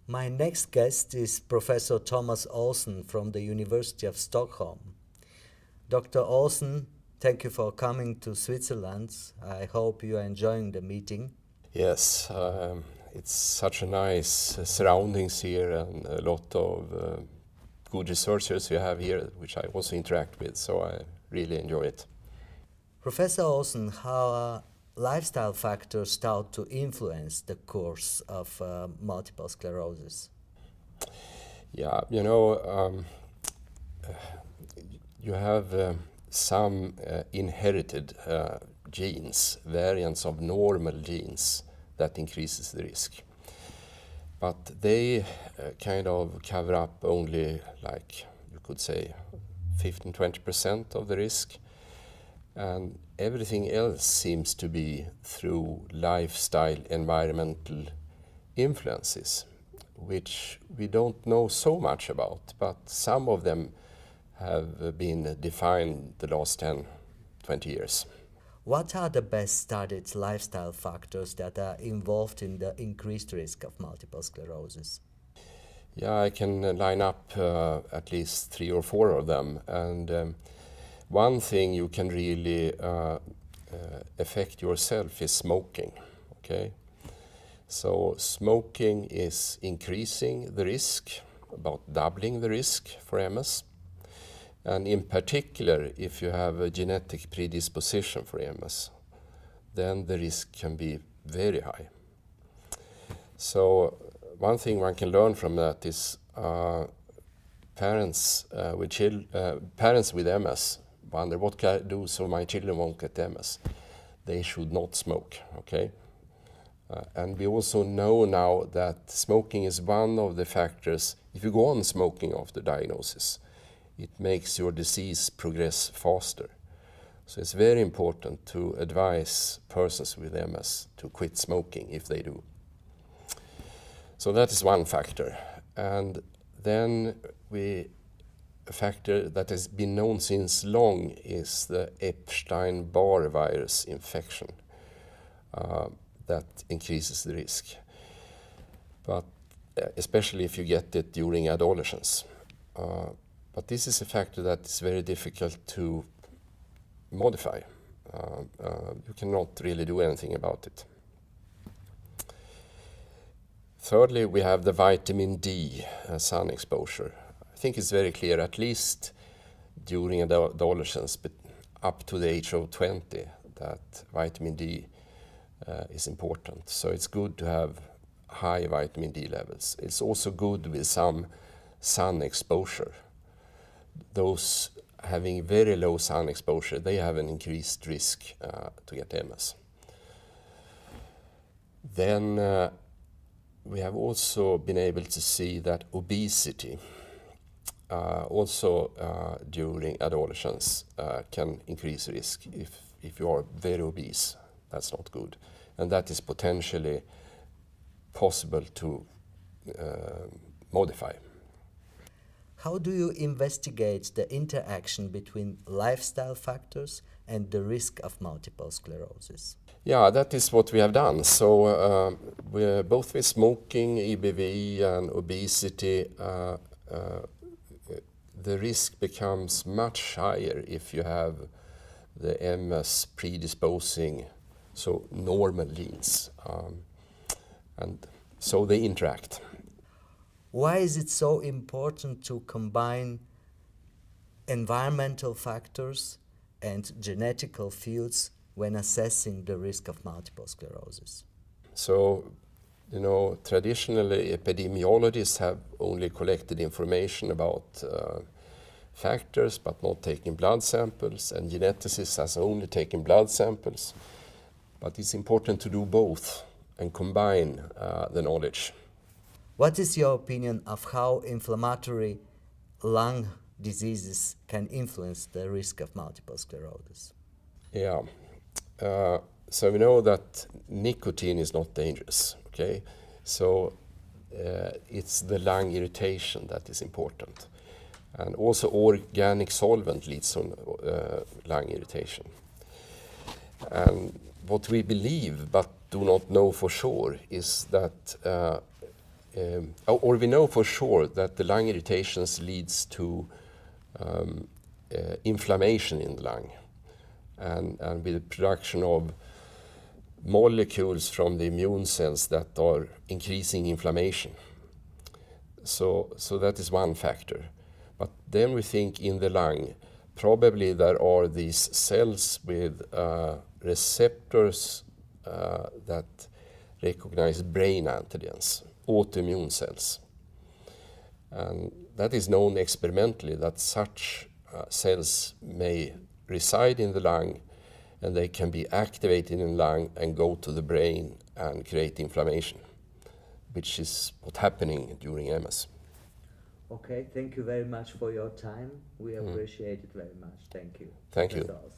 My next guest is Professor Tomas Olsson from the University of Stockholm. Dr. Olsson, thank you for coming to Switzerland. I hope you are enjoying the meeting. Yes, it's such a nice surroundings here and a lot of good researchers we have here, which I also interact with, so I really enjoy it. Professor Olsson, how are lifestyle factors start to influence the course of multiple sclerosis? Yeah, you have some inherited genes, variants of normal genes that increases the risk. But they kind of cover up only, like you could say, 15-20% of the risk. And everything else seems to be through lifestyle environmental influences, which we don't know so much about, but some of them have been defined the last 10-20 years. What are the best studied lifestyle factors that are involved in the increased risk of multiple sclerosis? Yeah, I can line up at least 3 or 4 of them. And one thing you can really affect yourself is smoking, okay? So smoking is increasing the risk, about doubling the risk for MS. And in particular, if you have a genetic predisposition for MS, then the risk can be very high. So one thing one can learn from that is parents with MS wonder, what can I do so my children won't get MS? They should not smoke, okay? And we also know now that smoking is one of the factors. If you go on smoking after diagnosis, it makes your disease progress faster. So it's very important to advise persons with MS to quit smoking if they do. So that is one factor. And then a factor that has been known since long is the Epstein-Barr virus infection that increases the risk. But especially if you get it during adolescence. But this is a factor that is very difficult to modify. You cannot really do anything about it. Thirdly, we have the vitamin D sun exposure. I think it's very clear, at least during adolescence, but up to the age of 20, that vitamin D is important. So it's good to have high vitamin D levels. It's also good with some sun exposure. Those having very low sun exposure, they have an increased risk to get MS. Then we have also been able to see that obesity also during adolescence can increase risk. If you are very obese, that's not good. And that is potentially possible to modify. How do you investigate the interaction between lifestyle factors and the risk of multiple sclerosis? Yeah, that is what we have done. So both with smoking, EBV and obesity, the risk becomes much higher if you have the MS predisposing, so normal genes. And so they interact. Why is it so important to combine environmental factors and genetical fields when assessing the risk of multiple sclerosis? So, traditionally epidemiologists have only collected information about factors but not taken blood samples, and geneticists has only taken blood samples. But it's important to do both and combine the knowledge. What is your opinion of how inflammatory lung diseases can influence the risk of multiple sclerosis? Yeah. So we know that nicotine is not dangerous, okay? So it's the lung irritation that is important. And also organic solvent leads to lung irritation. And what we believe but do not know for sure is that or we know for sure that the lung irritations leads to inflammation in the lung, and with the production of molecules from the immune cells that are increasing inflammation. So that is one factor. But then we think in the lung, probably there are these cells with receptors that recognize brain antigens, autoimmune cells. And that is known experimentally that such cells may reside in the lung, and they can be activated in the lung and go to the brain and create inflammation, which is what's happening during MS. Okay, thank you very much for your time. We appreciate it very much. Thank you. Thank you. That's all.